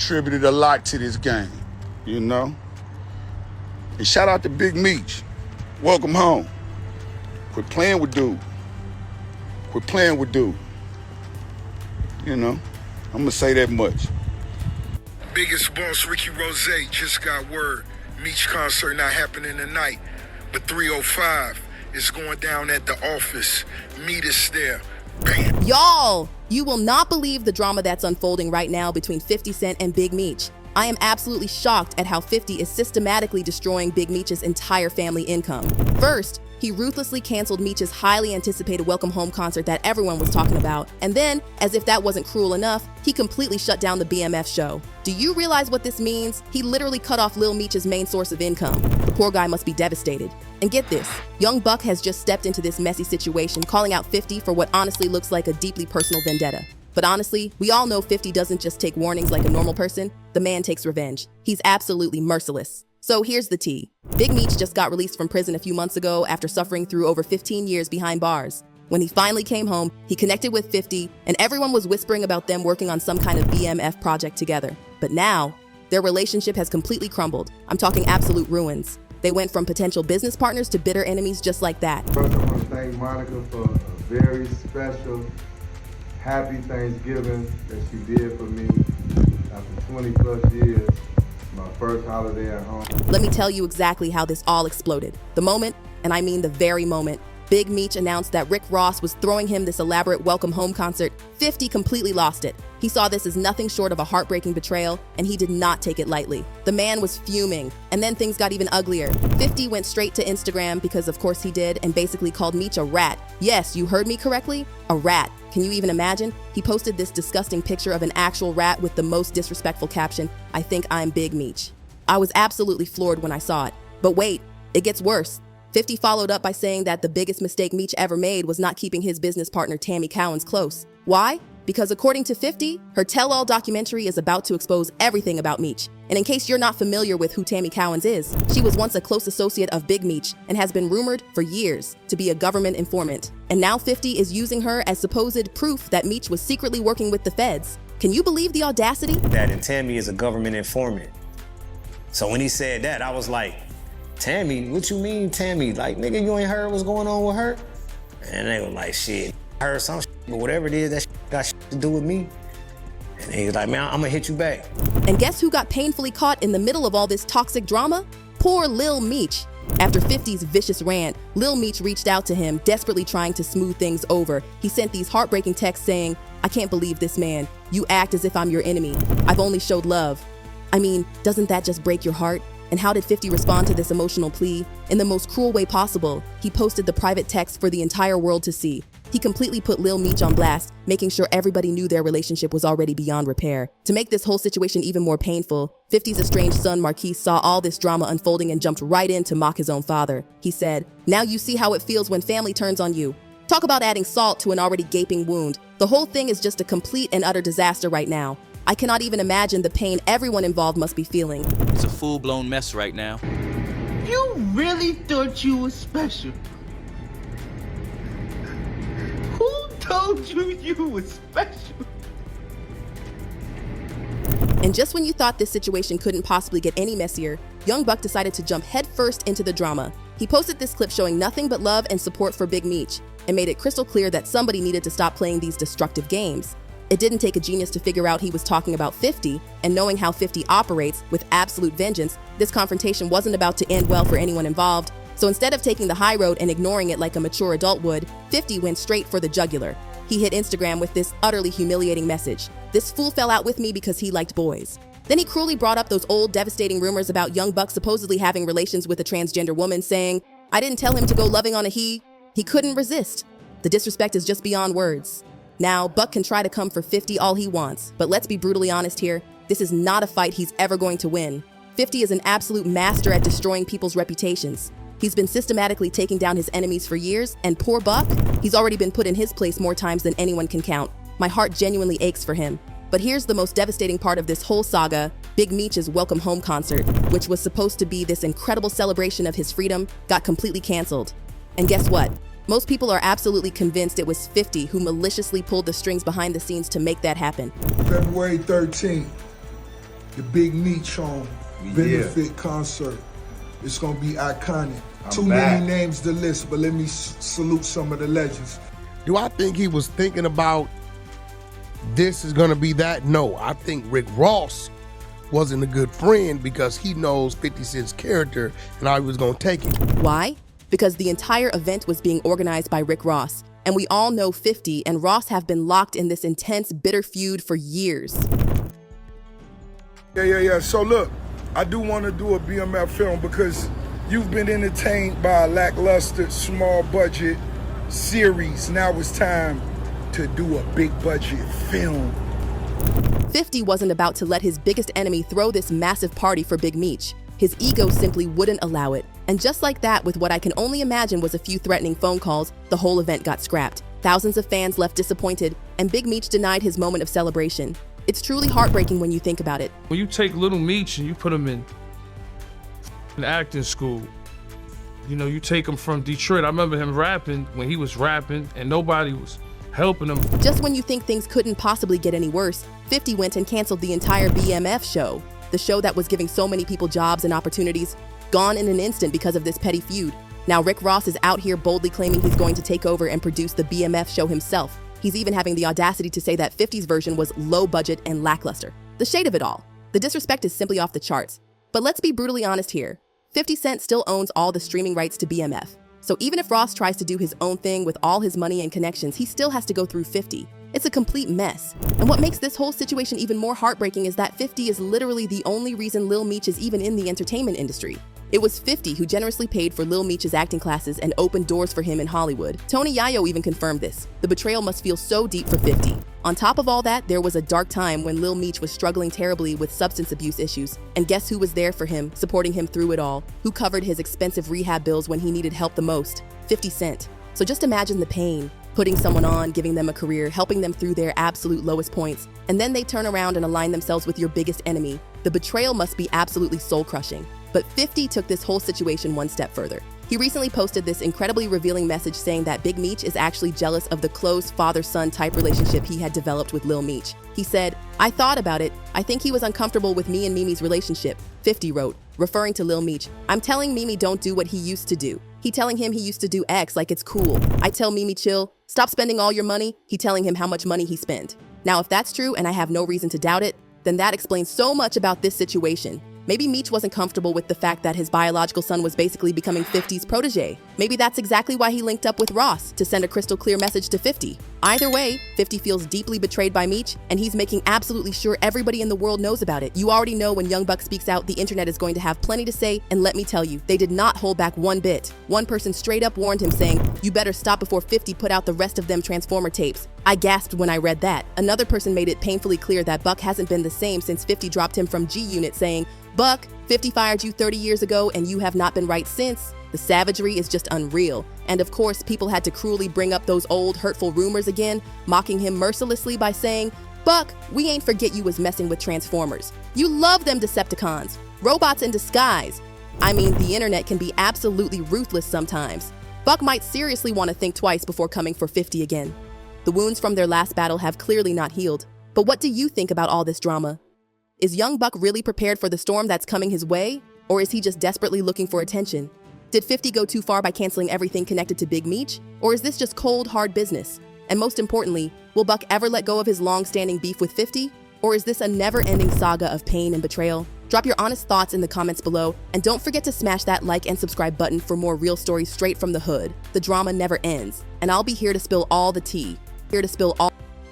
contributed a lot to this game, you know? And shout out to Big Meech. Welcome home. Quit playing with dude. Quit playing with dude. You know, I'm gonna say that much. Biggest boss Ricky Rose just got word. Meech concert not happening tonight, but 305 is going down at the office. Meet us there. Bam. Y'all, you will not believe the drama that's unfolding right now between 50 Cent and Big Meech. I am absolutely shocked at how 50 is systematically destroying Big Meech's entire family income. First, he ruthlessly canceled Meech's highly anticipated Welcome Home concert that everyone was talking about. And then, as if that wasn't cruel enough, he completely shut down the BMF show. Do you realize what this means? He literally cut off Lil Meech's main source of income. The poor guy must be devastated. And get this, Young Buck has just stepped into this messy situation, calling out 50 for what honestly looks like a deeply personal vendetta. But honestly, we all know 50 doesn't just take warnings like a normal person. The man takes revenge. He's absolutely merciless. So here's the tea. Big Meech just got released from prison a few months ago after suffering through over 15 years behind bars. When he finally came home, he connected with 50, and everyone was whispering about them working on some kind of BMF project together. But now, their relationship has completely crumbled. I'm talking absolute ruins. They went from potential business partners to bitter enemies just like that. First, I want to thank Monica for a very special, happy Thanksgiving that she did for me after 20 plus years. My first holiday at home. Let me tell you exactly how this all exploded. The moment, and I mean the very moment, Big Meech announced that Rick Ross was throwing him this elaborate Welcome Home concert, 50 completely lost it. He saw this as nothing short of a heartbreaking betrayal, and he did not take it lightly. The man was fuming, and then things got even uglier. 50 went straight to Instagram, because of course he did, and basically called Meech a rat. Yes, you heard me correctly, a rat. Can you even imagine? He posted this disgusting picture of an actual rat with the most disrespectful caption, "I think I'm Big Meech." I was absolutely floored when I saw it. But wait, it gets worse. 50 followed up by saying that the biggest mistake Meech ever made was not keeping his business partner Tammy Cowens close. Why? Because according to 50, her tell-all documentary is about to expose everything about Meech. And in case you're not familiar with who Tammy Cowens is, she was once a close associate of Big Meech and has been rumored for years to be a government informant. And now 50 is using her as supposed proof that Meech was secretly working with the feds. Can you believe the audacity? That and Tammy is a government informant. So when he said that, I was like, Tammy, what you mean Tammy? Like, nigga, you ain't heard what's going on with her? And they were like, shit, I heard some shit, but whatever it is, that shit got shit to do with me. And he was like, man, I'm gonna hit you back. And guess who got painfully caught in the middle of all this toxic drama? Poor Lil Meech. After 50's vicious rant, Lil Meech reached out to him, desperately trying to smooth things over. He sent these heartbreaking texts saying, "I can't believe this, man. You act as if I'm your enemy. I've only showed love." I mean, doesn't that just break your heart? And how did 50 respond to this emotional plea? In the most cruel way possible, he posted the private text for the entire world to see. He completely put Lil Meech on blast, making sure everybody knew their relationship was already beyond repair. To make this whole situation even more painful, 50's estranged son Marquise saw all this drama unfolding and jumped right in to mock his own father. He said, "Now you see how it feels when family turns on you." Talk about adding salt to an already gaping wound. The whole thing is just a complete and utter disaster right now. I cannot even imagine the pain everyone involved must be feeling. It's a full-blown mess right now. You really thought you were special? Who told you you were special? And just when you thought this situation couldn't possibly get any messier, Young Buck decided to jump headfirst into the drama. He posted this clip showing nothing but love and support for Big Meech, and made it crystal clear that somebody needed to stop playing these destructive games. It didn't take a genius to figure out he was talking about 50, and knowing how 50 operates with absolute vengeance, this confrontation wasn't about to end well for anyone involved. So instead of taking the high road and ignoring it like a mature adult would, 50 went straight for the jugular. He hit Instagram with this utterly humiliating message. "This fool fell out with me because he liked boys." Then he cruelly brought up those old devastating rumors about Young Buck supposedly having relations with a transgender woman, saying, "I didn't tell him to go loving on a he." He couldn't resist. The disrespect is just beyond words. Now, Buck can try to come for 50 all he wants, but let's be brutally honest here, this is not a fight he's ever going to win. 50 is an absolute master at destroying people's reputations. He's been systematically taking down his enemies for years, and poor Buck, he's already been put in his place more times than anyone can count. My heart genuinely aches for him. But here's the most devastating part of this whole saga. Big Meech's Welcome Home concert, which was supposed to be this incredible celebration of his freedom, got completely canceled. And guess what? Most people are absolutely convinced it was 50 who maliciously pulled the strings behind the scenes to make that happen. February 13th, the Big Meech on benefit concert. It's gonna be iconic. Too many names to list, but let me salute some of the legends. Do I think he was thinking about this is gonna be that? No, I think Rick Ross wasn't a good friend because he knows 50 Cent's character and how he was gonna take it. Why? Because the entire event was being organized by Rick Ross, and we all know 50 and Ross have been locked in this intense, bitter feud for years. Yeah. So look, I do want to do a BMF film because you've been entertained by a lackluster, small budget series. Now it's time to do a big budget film. 50 wasn't about to let his biggest enemy throw this massive party for Big Meech. His ego simply wouldn't allow it. And just like that, with what I can only imagine was a few threatening phone calls, the whole event got scrapped. Thousands of fans left disappointed, and Big Meech denied his moment of celebration. It's truly heartbreaking when you think about it. When you take Lil Meech and you put him in acting school, you know, you take him from Detroit. I remember him rapping when he was rapping and nobody was helping him. Just when you think things couldn't possibly get any worse, 50 went and canceled the entire BMF show. The show that was giving so many people jobs and opportunities, gone in an instant because of this petty feud. Now Rick Ross is out here boldly claiming he's going to take over and produce the BMF show himself. He's even having the audacity to say that 50's version was low budget and lackluster. The shade of it all. The disrespect is simply off the charts. But let's be brutally honest here. 50 Cent still owns all the streaming rights to BMF. So even if Ross tries to do his own thing with all his money and connections, he still has to go through 50. It's a complete mess. And what makes this whole situation even more heartbreaking is that 50 is literally the only reason Lil Meech is even in the entertainment industry. It was 50 who generously paid for Lil Meech's acting classes and opened doors for him in Hollywood. Tony Yayo even confirmed this. The betrayal must feel so deep for 50. On top of all that, there was a dark time when Lil Meech was struggling terribly with substance abuse issues. And guess who was there for him, supporting him through it all? Who covered his expensive rehab bills when he needed help the most? 50 Cent. So just imagine the pain. Putting someone on, giving them a career, helping them through their absolute lowest points, and then they turn around and align themselves with your biggest enemy. The betrayal must be absolutely soul-crushing. But 50 took this whole situation one step further. He recently posted this incredibly revealing message saying that Big Meech is actually jealous of the close father-son type relationship he had developed with Lil Meech. He said, "I thought about it. I think he was uncomfortable with me and Mimi's relationship," 50 wrote, referring to Lil Meech. "I'm telling Mimi don't do what he used to do. He telling him he used to do X like it's cool. I tell Mimi chill, stop spending all your money. He telling him how much money he spent." Now, if that's true, and I have no reason to doubt it, then that explains so much about this situation. Maybe Meech wasn't comfortable with the fact that his biological son was basically becoming 50's protege. Maybe that's exactly why he linked up with Ross, to send a crystal clear message to 50. Either way, 50 feels deeply betrayed by Meech, and he's making absolutely sure everybody in the world knows about it. You already know when Young Buck speaks out, the internet is going to have plenty to say, and let me tell you, they did not hold back one bit. One person straight up warned him saying, "You better stop before 50 put out the rest of them Transformer tapes." I gasped when I read that. Another person made it painfully clear that Buck hasn't been the same since 50 dropped him from G-Unit saying, "Buck, 50 fired you 30 years ago and you have not been right since." The savagery is just unreal. And of course, people had to cruelly bring up those old hurtful rumors again, mocking him mercilessly by saying, "Buck, we ain't forget you was messing with Transformers. You love them Decepticons. Robots in disguise." I mean, the internet can be absolutely ruthless sometimes. Buck might seriously want to think twice before coming for 50 again. The wounds from their last battle have clearly not healed. But what do you think about all this drama? Is Young Buck really prepared for the storm that's coming his way? Or is he just desperately looking for attention? Did 50 go too far by canceling everything connected to Big Meech? Or is this just cold, hard business? And most importantly, will Buck ever let go of his long-standing beef with 50? Or is this a never-ending saga of pain and betrayal? Drop your honest thoughts in the comments below, and don't forget to smash that like and subscribe button for more real stories straight from the hood. The drama never ends, and I'll be here to spill all the tea. Here to spill all